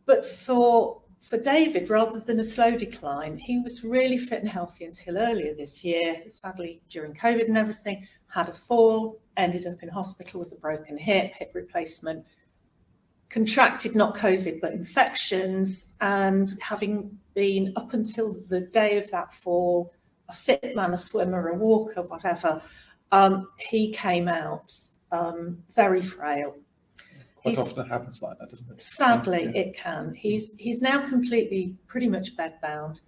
But for David, rather than a slow decline, he was really fit and healthy until earlier this year. Sadly, during COVID and everything, had a fall, ended up in hospital with a broken hip replacement, contracted not COVID, but infections, and having been up until the day of that fall, a fit man, a swimmer, a walker, whatever, he came out very frail. Quite often it happens like that, doesn't it? Sadly, it can. He's now completely, pretty much bedbound.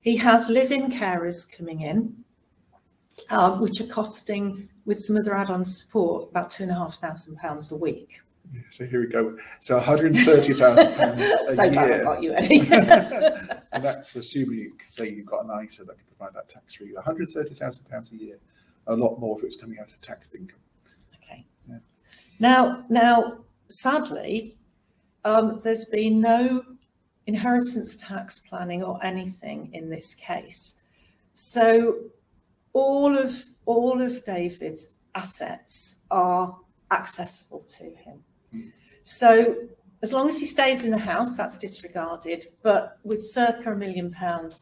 He has live-in carers coming in, which are costing, with some other add-on support, about £2,500 a week. Yeah, so here we go. So £130,000 a so year. Glad I got you, Eddie. And that's assuming, say you've got an ISA that can provide that tax-free. £130,000 a year, a lot more if it's coming out of taxed income. Okay. Yeah. Now, sadly, there's been no inheritance tax planning or anything in this case. So all of David's assets are accessible to him. So as long as he stays in the house, that's disregarded, but with circa £1 million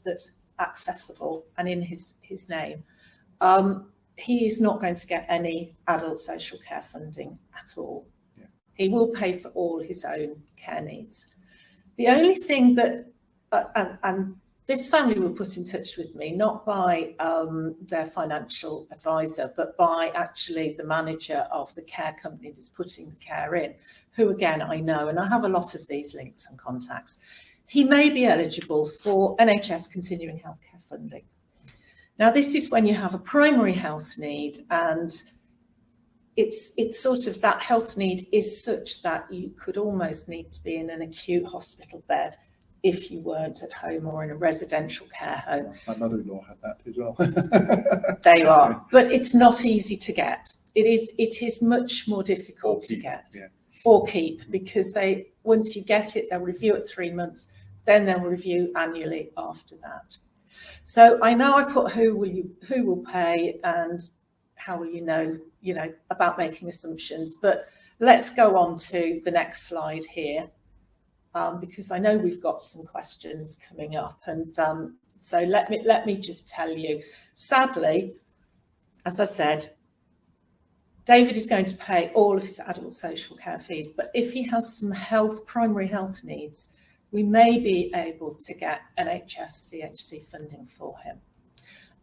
that's accessible and in his name, he is not going to get any adult social care funding at all. Yeah. He will pay for all his own care needs. The only thing that, and this family were put in touch with me, not by their financial advisor, but by actually the manager of the care company that's putting the care in, who again, I know, and I have a lot of these links and contacts. He may be eligible for NHS continuing healthcare funding. Now, this is when you have a primary health need, and it's sort of, that health need is such that you could almost need to be in an acute hospital bed if you weren't at home or in a residential care home. My mother-in-law had that as well. They are, but it's not easy to get. It is much more difficult to get or keep, because once you get it, they'll review it 3 months, then they'll review annually after that. So I know I put who will pay and how will you know about making assumptions, but let's go on to the next slide here. Because I know we've got some questions coming up, and so let me just tell you. Sadly, as I said, David is going to pay all of his adult social care fees, but if he has some primary health needs, we may be able to get NHS CHC funding for him.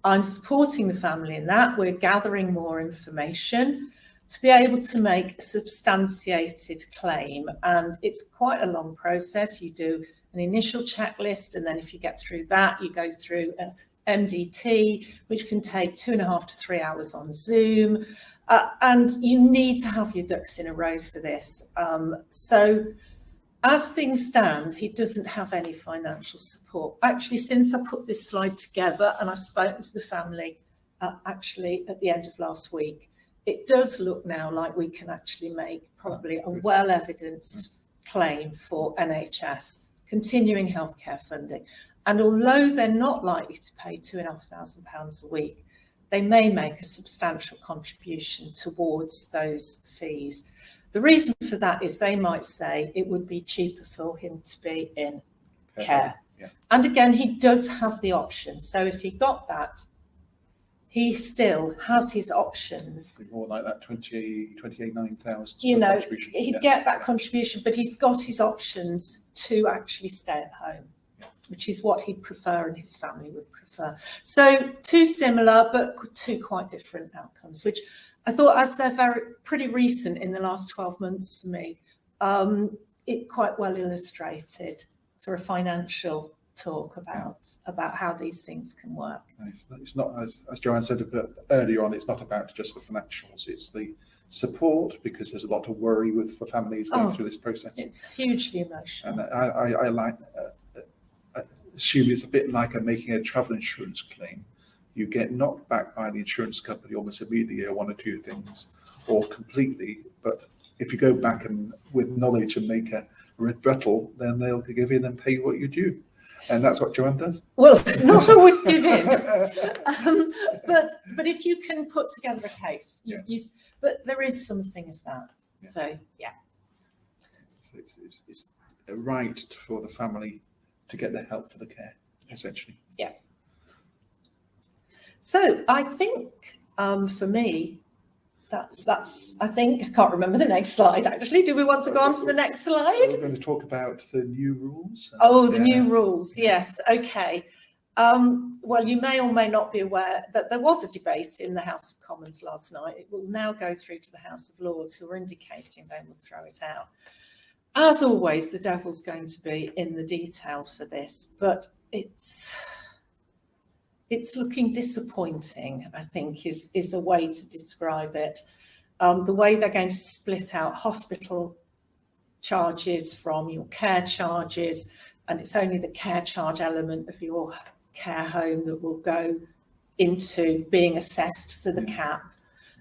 I'm supporting the family in that. We're gathering more information to be able to make a substantiated claim, and it's quite a long process. You do an initial checklist, and then if you get through that, you go through an MDT, which can take 2.5 to 3 hours on Zoom, and you need to have your ducks in a row for this. So as things stand, he doesn't have any financial support. Actually, since I put this slide together and I've spoken to the family actually at the end of last week, it does look now like we can actually make probably a well-evidenced claim for NHS continuing healthcare funding. And although they're not likely to pay £2,500 a week, they may make a substantial contribution towards those fees. The reason for that is they might say it would be cheaper for him to be in care. Yeah. And again, he does have the option. So if he got that, he still has his options. More like that 29,000. He'd get that contribution, but he's got his options to actually stay at home, which is what he'd prefer and his family would prefer. So two similar, but two quite different outcomes, which I thought, as they're pretty recent in the last 12 months for me, it quite well illustrated for a financial talk about how these things can work. It's not, as Joanne said a bit earlier on, it's not about just the financials, it's the support, because there's a lot of worry for families going through this process. It's hugely emotional. And I like assume it's a bit like making a travel insurance claim. You get knocked back by the insurance company almost immediately or one or two things, or completely. But if you go back and with knowledge and make a rebuttal, then they'll give in and pay what you do. And that's what Joanne does. Well, not always give in, but if you can put together a case, but there is something of that. Yeah. So yeah. So it's right for the family to get the help for the care, essentially. Yeah. So I think for me, that's I think I can't remember the next slide actually. Do we want to go on to the next slide? We're going to talk about the new rules. Oh, the new rules. Yes. Okay. Well, you may or may not be aware that there was a debate in the House of Commons last night. It will now go through to the House of Lords, who are indicating they will throw it out. As always, the devil's going to be in the detail for this, but it's looking disappointing, I think, is a way to describe it. The way they're going to split out hospital charges from your care charges, and it's only the care charge element of your care home that will go into being assessed for the cap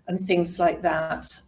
and things like that.